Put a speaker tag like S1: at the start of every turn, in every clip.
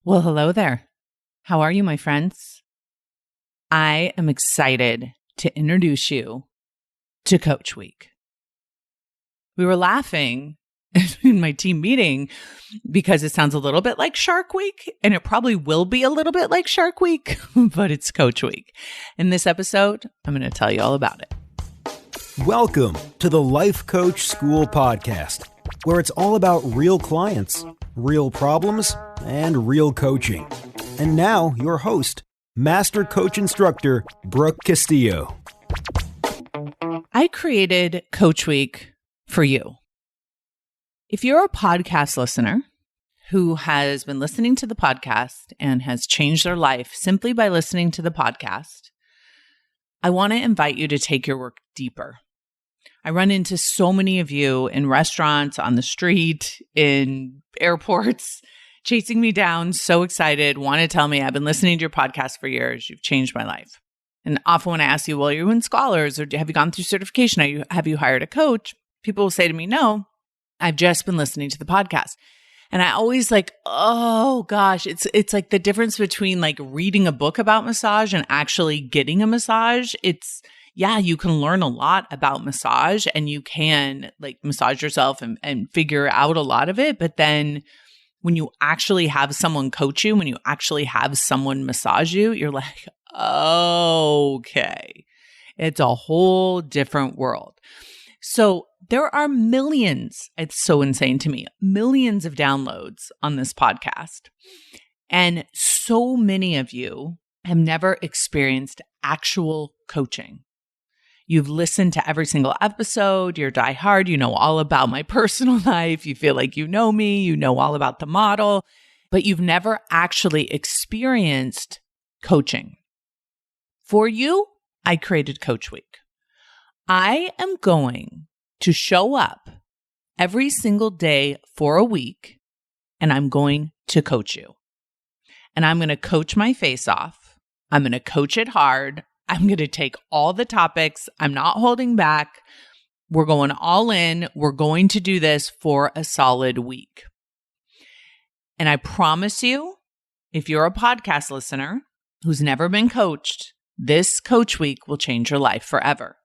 S1: Well, hello there. How are you, my friends? I am excited to introduce you to Coach Week. We were laughing in my team meeting because it sounds a little bit like Shark Week, and it probably will be a little bit like Shark Week, but it's Coach Week. In this episode, I'm going to tell you all about it.
S2: Welcome to the Life Coach School podcast, where it's all about real clients, real problems, and real coaching. And now, your host, Master Coach Instructor, Brooke Castillo.
S1: I created Coach Week for you. If you're a podcast listener who has been listening to the podcast and has changed their life simply by listening to the podcast, I want to invite you to take your work deeper. I run into so many of you in restaurants, on the street, in airports, chasing me down, so excited, want to tell me, I've been listening to your podcast for years. You've changed my life. And often when I ask you, well, are you in Scholars or have you gone through certification? Have you hired a coach? People will say to me, no, I've just been listening to the podcast. And I always oh gosh, it's like the difference between like reading a book about massage and actually getting a massage. You can learn a lot about massage and you can like massage yourself and figure out a lot of it. But then when you actually have someone coach you, when you actually have someone massage you, you're like, okay, it's a whole different world. So there are millions, it's so insane to me, millions of downloads on this podcast. And so many of you have never experienced actual coaching. You've listened to every single episode, you're diehard, you know all about my personal life, you feel like you know me, you know all about the model, but you've never actually experienced coaching. For you, I created Coach Week. I am going to show up every single day for a week, and I'm going to coach you. And I'm going to coach my face off. I'm going to coach it hard. I'm going to take all the topics. I'm not holding back. We're going all in. We're going to do this for a solid week. And I promise you, if you're a podcast listener who's never been coached, this Coach Week will change your life forever.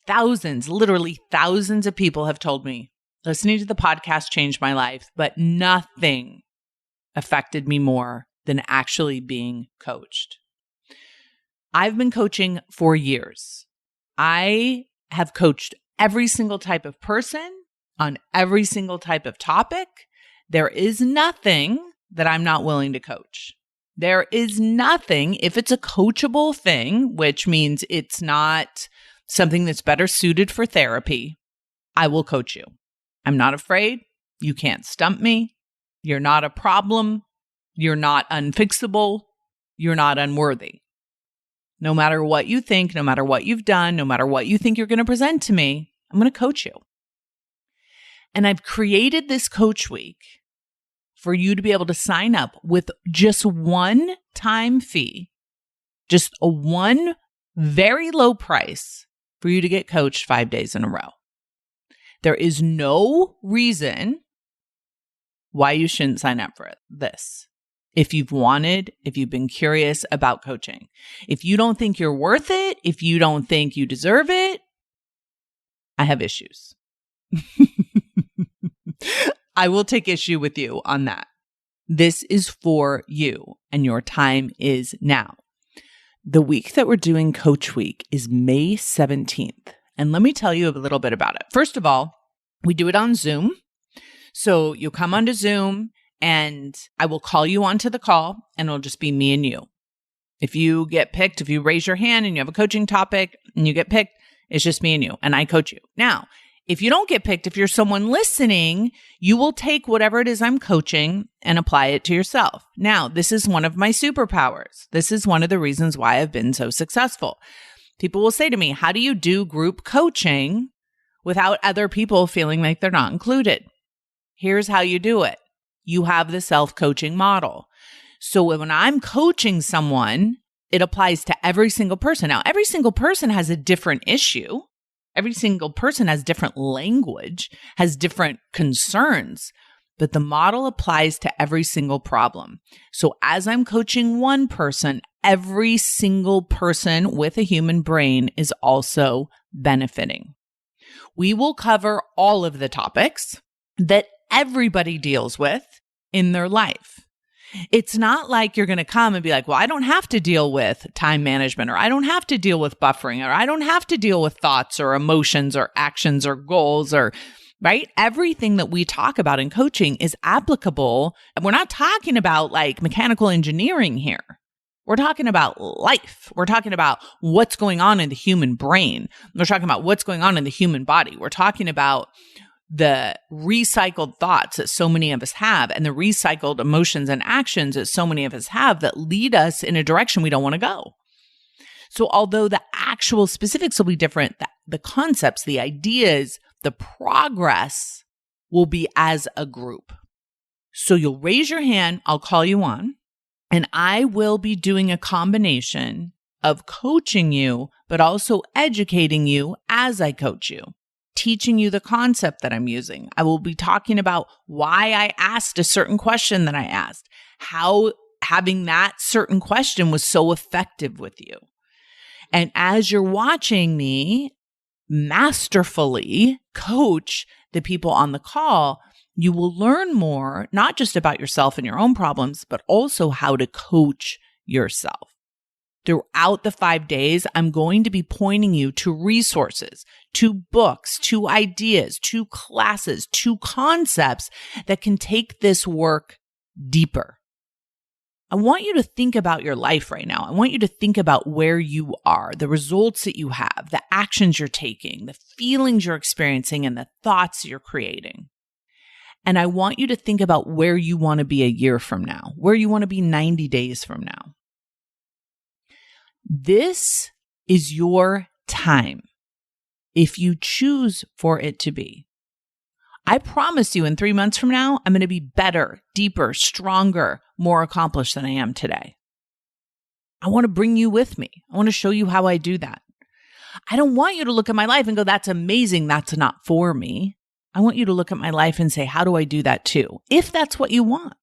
S1: Thousands, literally thousands of people have told me, listening to the podcast changed my life, but nothing affected me more than actually being coached. I've been coaching for years. I have coached every single type of person on every single type of topic. There is nothing that I'm not willing to coach. There is nothing, if it's a coachable thing, which means it's not something that's better suited for therapy, I will coach you. I'm not afraid. You can't stump me. You're not a problem. You're not unfixable. You're not unworthy. No matter what you think, no matter what you've done, no matter what you think you're going to present to me, I'm going to coach you. And I've created this Coach Week for you to be able to sign up with just one time fee, just a one very low price for you to get coached 5 days in a row. There is no reason why you shouldn't sign up for this. If you've been curious about coaching. If you don't think you're worth it, if you don't think you deserve it, I have issues. I will take issue with you on that. This is for you, and your time is now. The week that we're doing Coach Week is May 17th. And let me tell you a little bit about it. First of all, we do it on Zoom. So you'll come onto Zoom and I will call you onto the call and it'll just be me and you. If you get picked, if you raise your hand and you have a coaching topic and you get picked, it's just me and you and I coach you. Now, if you don't get picked, if you're someone listening, you will take whatever it is I'm coaching and apply it to yourself. Now, this is one of my superpowers. This is one of the reasons why I've been so successful. People will say to me, how do you do group coaching without other people feeling like they're not included? Here's how you do it. You have the self-coaching model. So when I'm coaching someone, it applies to every single person. Now, every single person has a different issue. Every single person has different language, has different concerns. but the model applies to every single problem. So as I'm coaching one person, every single person with a human brain is also benefiting. We will cover all of the topics that everybody deals with in their life. It's not like you're going to come and be like, well, I don't have to deal with time management, or I don't have to deal with buffering, or I don't have to deal with thoughts or emotions or actions or goals, or right? Everything that we talk about in coaching is applicable. And we're not talking about like mechanical engineering here. We're talking about life. We're talking about what's going on in the human brain. We're talking about what's going on in the human body. We're talking about the recycled thoughts that so many of us have, and the recycled emotions and actions that so many of us have that lead us in a direction we don't want to go. So although the actual specifics will be different, the concepts, the ideas, the progress will be as a group. So you'll raise your hand, I'll call you on, and I will be doing a combination of coaching you, but also educating you as I coach you, teaching you the concept that I'm using. I will be talking about why I asked a certain question that I asked, how having that certain question was so effective with you. And as you're watching me masterfully coach the people on the call, you will learn more, not just about yourself and your own problems, but also how to coach yourself. Throughout the 5 days, I'm going to be pointing you to resources, to books, to ideas, to classes, to concepts that can take this work deeper. I want you to think about your life right now. I want you to think about where you are, the results that you have, the actions you're taking, the feelings you're experiencing, and the thoughts you're creating. And I want you to think about where you want to be a year from now, where you want to be 90 days from now. This is your time, if you choose for it to be. I promise you in 3 months from now, I'm going to be better, deeper, stronger, more accomplished than I am today. I want to bring you with me. I want to show you how I do that. I don't want you to look at my life and go, that's amazing. That's not for me. I want you to look at my life and say, how do I do that too? If that's what you want.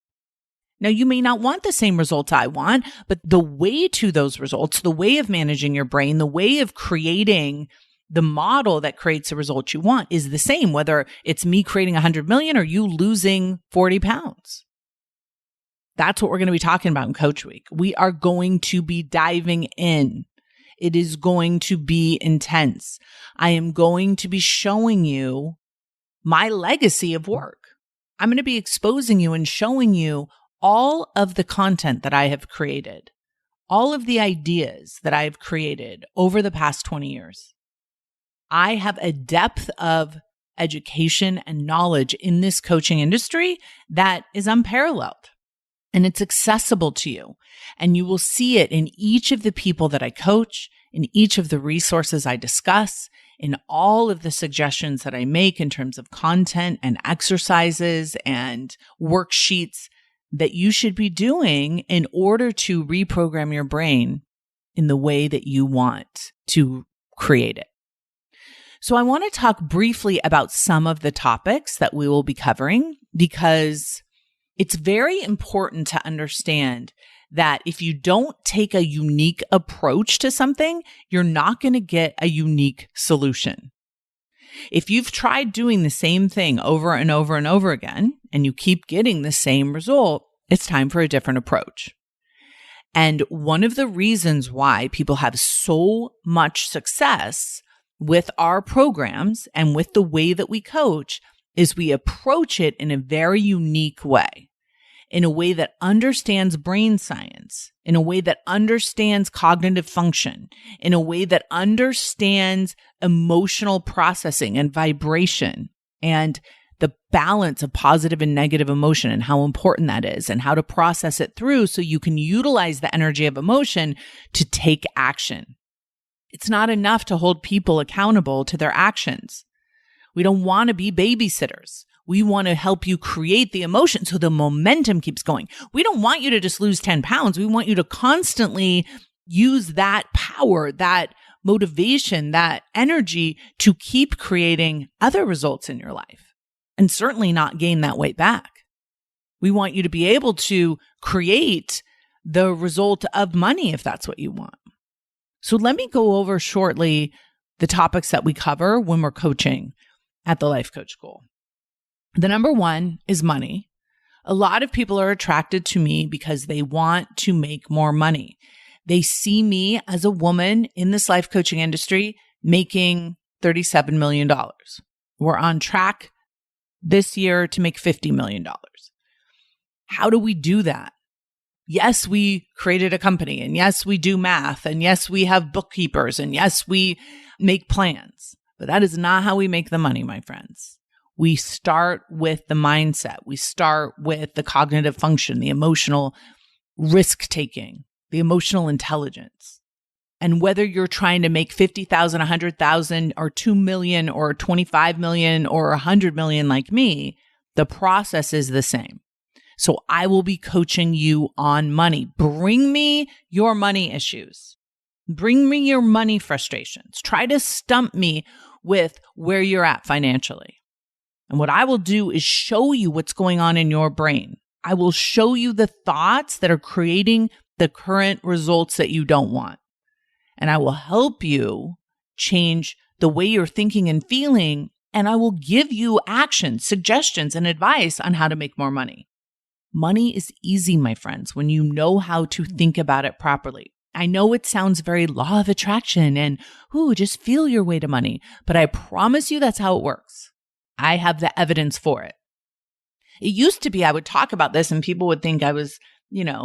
S1: Now, you may not want the same results I want, but the way to those results, the way of managing your brain, the way of creating the model that creates the results you want is the same, whether it's me creating 100 million or you losing 40 pounds. That's what we're going to be talking about in Coach Week. We are going to be diving in. It is going to be intense. I am going to be showing you my legacy of work. I'm going to be exposing you and showing you all of the content that I have created, all of the ideas that I have created over the past 20 years. I have a depth of education and knowledge in this coaching industry that is unparalleled, and it's accessible to you. And you will see it in each of the people that I coach, in each of the resources I discuss, in all of the suggestions that I make in terms of content and exercises and worksheets that you should be doing in order to reprogram your brain in the way that you want to create it. So I want to talk briefly about some of the topics that we will be covering, because it's very important to understand that if you don't take a unique approach to something, you're not going to get a unique solution. If you've tried doing the same thing over and over and over again, and you keep getting the same result, it's time for a different approach. And one of the reasons why people have so much success with our programs and with the way that we coach is we approach it in a very unique way, in a way that understands brain science, in a way that understands cognitive function, in a way that understands emotional processing and vibration and the balance of positive and negative emotion and how important that is and how to process it through so you can utilize the energy of emotion to take action. It's not enough to hold people accountable to their actions. We don't want to be babysitters. We want to help you create the emotion so the momentum keeps going. We don't want you to just lose 10 pounds. We want you to constantly use that power, that motivation, that energy to keep creating other results in your life, and certainly not gain that weight back. We want you to be able to create the result of money if that's what you want. So let me go over shortly the topics that we cover when we're coaching at the Life Coach School. The number one is money. A lot of people are attracted to me because they want to make more money. They see me as a woman in this life coaching industry making $37 million. We're on track this year to make $50 million. How do we do that? Yes, we created a company, and yes, we do math, and yes, we have bookkeepers, and yes, we make plans. But that is not how we make the money, my friends. We start with the mindset. We start with the cognitive function, the emotional risk-taking, the emotional intelligence. And whether you're trying to make 50,000, 100,000, or 2 million, or 25 million, or 100 million like me, the process is the same. So I will be coaching you on money. Bring me your money issues. Bring me your money frustrations. Try to stump me with where you're at financially. And what I will do is show you what's going on in your brain. I will show you the thoughts that are creating the current results that you don't want. And I will help you change the way you're thinking and feeling. And I will give you actions, suggestions, and advice on how to make more money. Money is easy, my friends, when you know how to think about it properly. I know it sounds very law of attraction and, just feel your way to money. But I promise you that's how it works. I have the evidence for it. It used to be I would talk about this and people would think I was,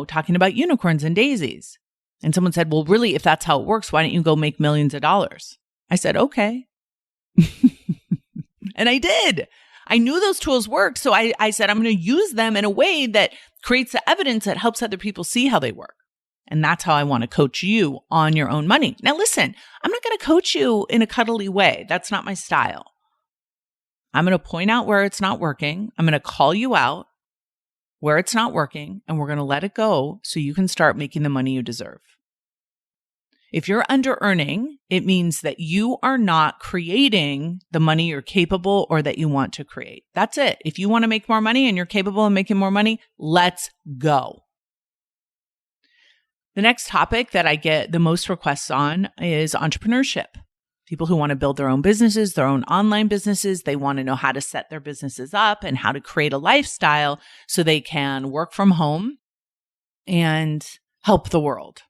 S1: talking about unicorns and daisies. And someone said, well, really, if that's how it works, why don't you go make millions of dollars? I said, okay. And I did. I knew those tools worked. So I said, I'm going to use them in a way that creates the evidence that helps other people see how they work. And that's how I want to coach you on your own money. Now, listen, I'm not going to coach you in a cuddly way. That's not my style. I'm going to point out where it's not working. I'm going to call you out where it's not working, and we're going to let it go so you can start making the money you deserve. If you're under earning, it means that you are not creating the money you're capable or that you want to create. That's it. If you want to make more money and you're capable of making more money, let's go. The next topic that I get the most requests on is entrepreneurship. People who want to build their own businesses, their own online businesses. They want to know how to set their businesses up and how to create a lifestyle so they can work from home and help the world.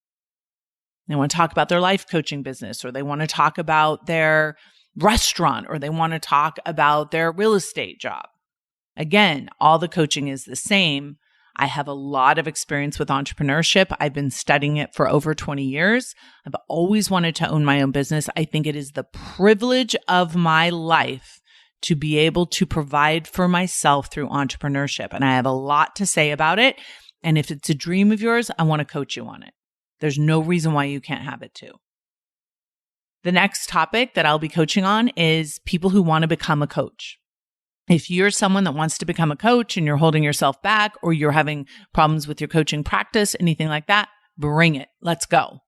S1: They want to talk about their life coaching business, or they want to talk about their restaurant, or they want to talk about their real estate job. Again, all the coaching is the same. I have a lot of experience with entrepreneurship. I've been studying it for over 20 years. I've always wanted to own my own business. I think it is the privilege of my life to be able to provide for myself through entrepreneurship. And I have a lot to say about it. And if it's a dream of yours, I want to coach you on it. There's no reason why you can't have it too. The next topic that I'll be coaching on is people who want to become a coach. If you're someone that wants to become a coach and you're holding yourself back, or you're having problems with your coaching practice, anything like that, bring it. Let's go.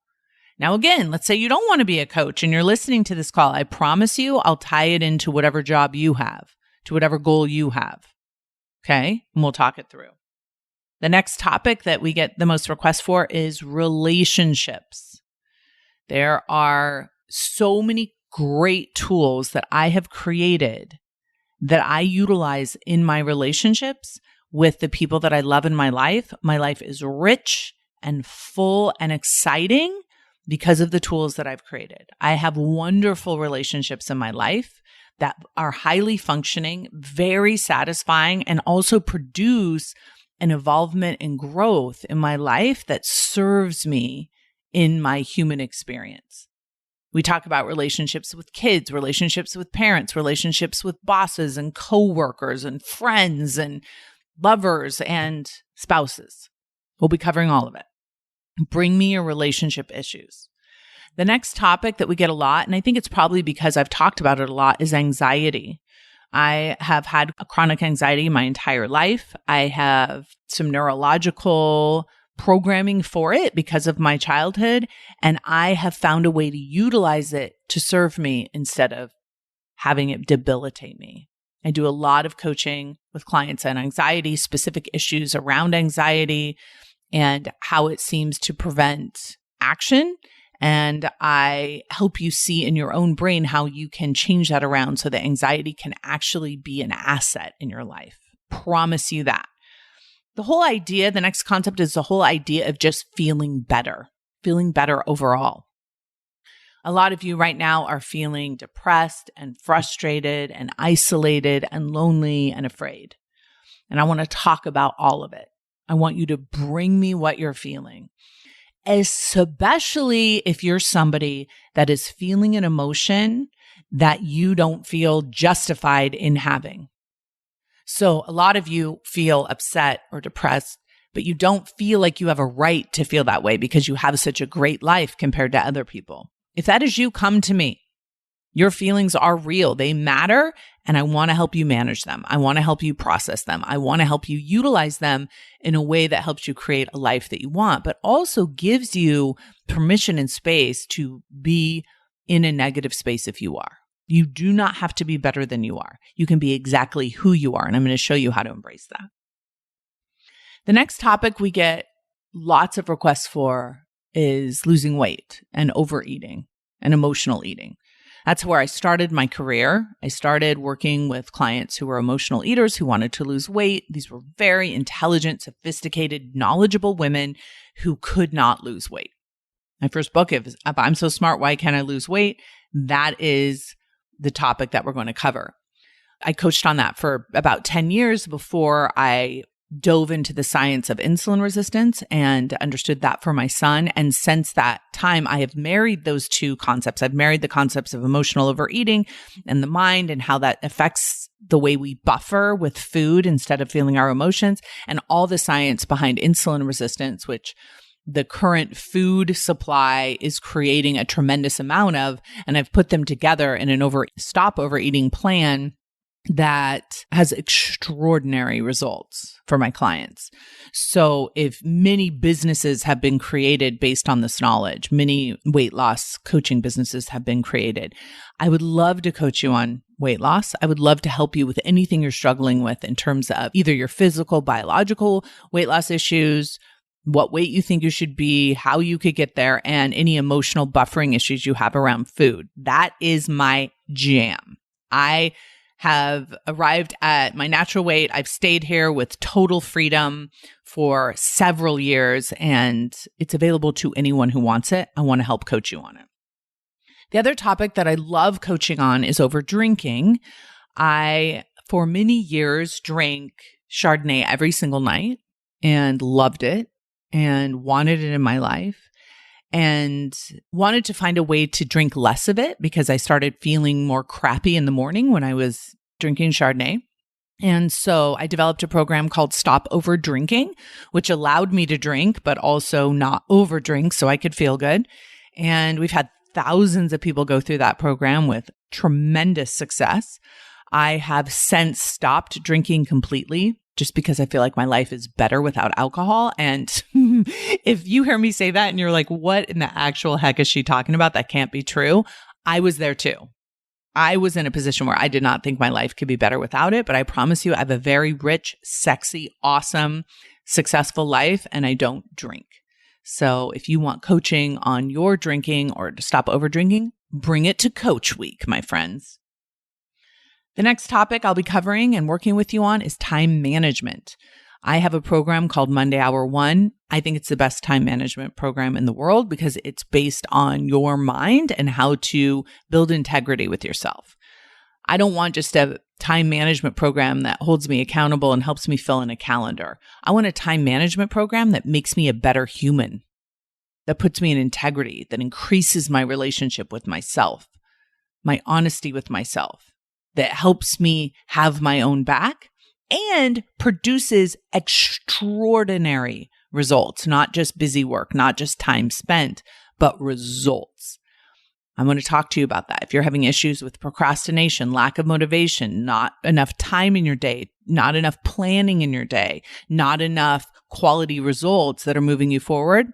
S1: Now, again, let's say you don't want to be a coach and you're listening to this call. I promise you, I'll tie it into whatever job you have, to whatever goal you have. Okay? And we'll talk it through. The next topic that we get the most requests for is relationships. There are so many great tools that I have created that I utilize in my relationships with the people that I love in my life. My life is rich and full and exciting because of the tools that I've created. I have wonderful relationships in my life that are highly functioning, very satisfying, and also produce an involvement and growth in my life that serves me in my human experience. We talk about relationships with kids, relationships with parents, relationships with bosses and coworkers and friends and lovers and spouses. We'll be covering all of it. Bring me your relationship issues. The next topic that we get a lot, and I think it's probably because I've talked about it a lot, is anxiety. I have had a chronic anxiety my entire life. I have some neurological programming for it because of my childhood, and I have found a way to utilize it to serve me instead of having it debilitate me. I do a lot of coaching with clients on anxiety, specific issues around anxiety, and how it seems to prevent action. And I help you see in your own brain how you can change that around so that anxiety can actually be an asset in your life. Promise you that. The whole idea, the next concept is the whole idea of just feeling better overall. A lot of you right now are feeling depressed and frustrated and isolated and lonely and afraid. And I want to talk about all of it. I want you to bring me what you're feeling, especially if you're somebody that is feeling an emotion that you don't feel justified in having. So a lot of you feel upset or depressed, but you don't feel like you have a right to feel that way because you have such a great life compared to other people. If that is you, come to me. Your feelings are real. They matter, and I want to help you manage them. I want to help you process them. I want to help you utilize them in a way that helps you create a life that you want, but also gives you permission and space to be in a negative space if you are. You do not have to be better than you are. You can be exactly who you are, and I'm going to show you how to embrace that. The next topic we get lots of requests for is losing weight and overeating and emotional eating. That's where I started my career. I started working with clients who were emotional eaters who wanted to lose weight. These were very intelligent, sophisticated, knowledgeable women who could not lose weight. My first book, if I'm so smart, why can't I lose weight? That is the topic that we're going to cover. I coached on that for about 10 years before I dove into the science of insulin resistance and understood that for my son. And since that time, I have married those two concepts. I've married the concepts of emotional overeating and the mind and how that affects the way we buffer with food instead of feeling our emotions, and all the science behind insulin resistance, which the current food supply is creating a tremendous amount of, and I've put them together in an stop overeating plan that has extraordinary results for my clients. So if many businesses have been created based on this knowledge, many weight loss coaching businesses have been created. I would love to coach you on weight loss. I would love to help you with anything you're struggling with in terms of either your physical, biological weight loss issues, what weight you think you should be, how you could get there, and any emotional buffering issues you have around food. That is my jam. I have arrived at my natural weight. I've stayed here with total freedom for several years, and it's available to anyone who wants it. I want to help coach you on it. The other topic that I love coaching on is over drinking. I, for many years, drank Chardonnay every single night and loved it and wanted it in my life, and wanted to find a way to drink less of it because I started feeling more crappy in the morning when I was drinking Chardonnay. And so I developed a program called Stop Over Drinking, which allowed me to drink, but also not over drink so I could feel good. And we've had thousands of people go through that program with tremendous success. I have since stopped drinking completely just because I feel like my life is better without alcohol. And if you hear me say that and you're like, what in the actual heck is she talking about? That can't be true. I was there too. I was in a position where I did not think my life could be better without it. But I promise you, I have a very rich, sexy, awesome, successful life, and I don't drink. So if you want coaching on your drinking or to stop over drinking, bring it to Coach Week, my friends. The next topic I'll be covering and working with you on is time management. I have a program called Monday Hour One. I think it's the best time management program in the world because it's based on your mind and how to build integrity with yourself. I don't want just a time management program that holds me accountable and helps me fill in a calendar. I want a time management program that makes me a better human, that puts me in integrity, that increases my relationship with myself, my honesty with myself, that helps me have my own back and produces extraordinary results, not just busy work, not just time spent, but results. I'm going to talk to you about that. If you're having issues with procrastination, lack of motivation, not enough time in your day, not enough planning in your day, not enough quality results that are moving you forward,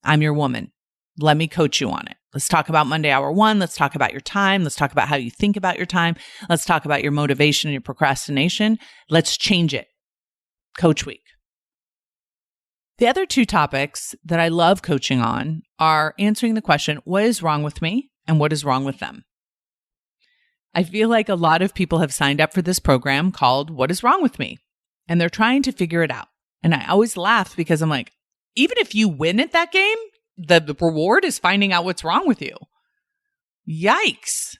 S1: I'm your woman. Let me coach you on it. Let's talk about Monday Hour 1. Let's talk about your time. Let's talk about how you think about your time. Let's talk about your motivation and your procrastination. Let's change it. Coach Week. The other two topics that I love coaching on are answering the question, what is wrong with me and what is wrong with them? I feel like a lot of people have signed up for this program called What is Wrong with Me? And they're trying to figure it out. And I always laugh because I'm like, even if you win at that game, the reward is finding out what's wrong with you. Yikes.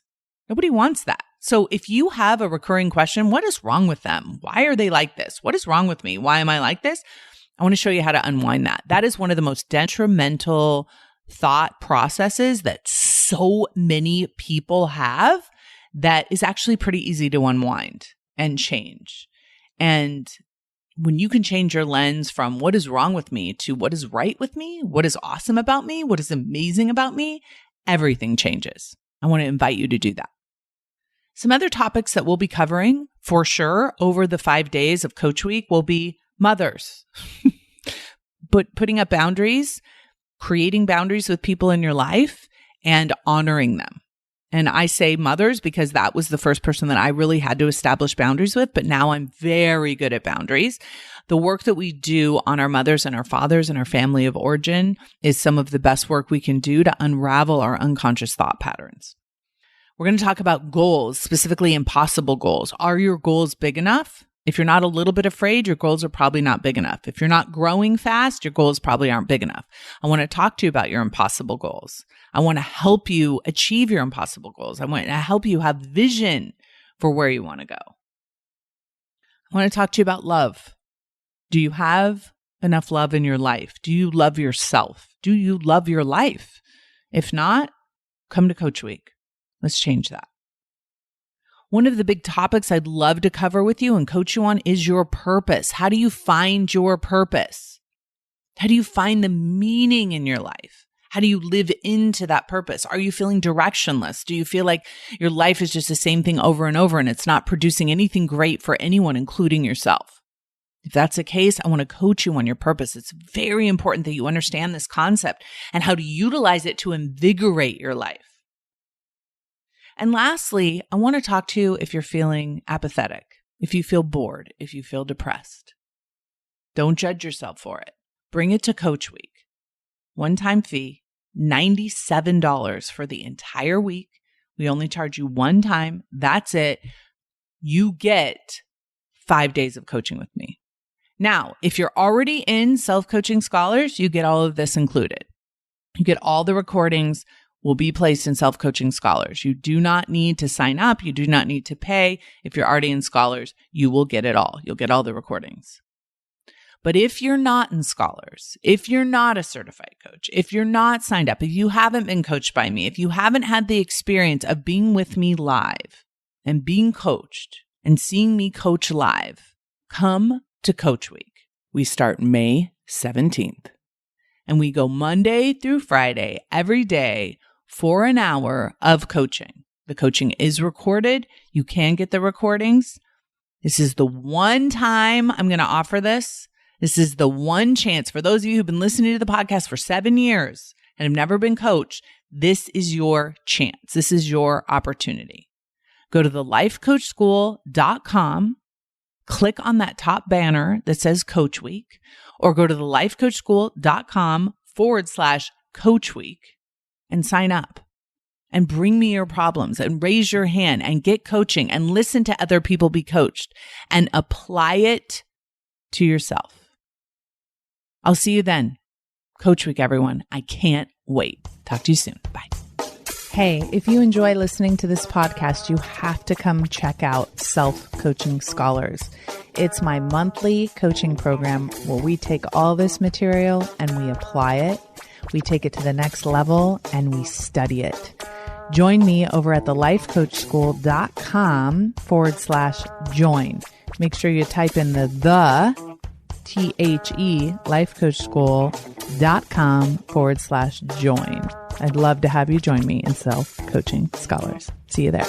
S1: Nobody wants that. So if you have a recurring question, what is wrong with them? Why are they like this? What is wrong with me? Why am I like this? I want to show you how to unwind that. That is one of the most detrimental thought processes that so many people have that is actually pretty easy to unwind and change. And when you can change your lens from what is wrong with me to what is right with me, what is awesome about me, what is amazing about me, everything changes. I want to invite you to do that. Some other topics that we'll be covering for sure over the 5 days of Coach Week will be mothers, but putting up boundaries, creating boundaries with people in your life, and honoring them. And I say mothers because that was the first person that I really had to establish boundaries with, but now I'm very good at boundaries. The work that we do on our mothers and our fathers and our family of origin is some of the best work we can do to unravel our unconscious thought patterns. We're going to talk about goals, specifically impossible goals. Are your goals big enough? If you're not a little bit afraid, your goals are probably not big enough. If you're not growing fast, your goals probably aren't big enough. I want to talk to you about your impossible goals. I want to help you achieve your impossible goals. I want to help you have vision for where you want to go. I want to talk to you about love. Do you have enough love in your life? Do you love yourself? Do you love your life? If not, come to Coach Week. Let's change that. One of the big topics I'd love to cover with you and coach you on is your purpose. How do you find your purpose? How do you find the meaning in your life? How do you live into that purpose? Are you feeling directionless? Do you feel like your life is just the same thing over and over and it's not producing anything great for anyone, including yourself? If that's the case, I want to coach you on your purpose. It's very important that you understand this concept and how to utilize it to invigorate your life. And lastly, I want to talk to you if you're feeling apathetic, if you feel bored, if you feel depressed. Don't judge yourself for it. Bring it to Coach Week. One-time fee, $97 for the entire week. We only charge you one time. That's it. You get 5 days of coaching with me. Now, if you're already in Self-Coaching Scholars, you get all of this included. You get all the recordings will be placed in Self-Coaching Scholars. You do not need to sign up. You do not need to pay. If you're already in Scholars, you will get it all. You'll get all the recordings. But if you're not in Scholars, if you're not a certified coach, if you're not signed up, if you haven't been coached by me, if you haven't had the experience of being with me live and being coached and seeing me coach live, come to Coach Week. We start May 17th and we go Monday through Friday every day for an hour of coaching. The coaching is recorded. You can get the recordings. This is the one time I'm going to offer this. This is the one chance for those of you who've been listening to the podcast for 7 years and have never been coached. This is your chance. This is your opportunity. Go to thelifecoachschool.com, click on that top banner that says Coach Week, or go to thelifecoachschool.com/Coach Week and sign up and bring me your problems and raise your hand and get coaching and listen to other people be coached and apply it to yourself. I'll see you then. Coach Week, everyone. I can't wait. Talk to you soon. Bye. Hey, if you enjoy listening to this podcast, you have to come check out Self-Coaching Scholars. It's my monthly coaching program where we take all this material and we apply it. We take it to the next level and we study it. Join me over at thelifecoachschool.com/join. Make sure you type in the THE lifecoachschool.com/join. I'd love to have you join me in Self-Coaching Scholars. See you there.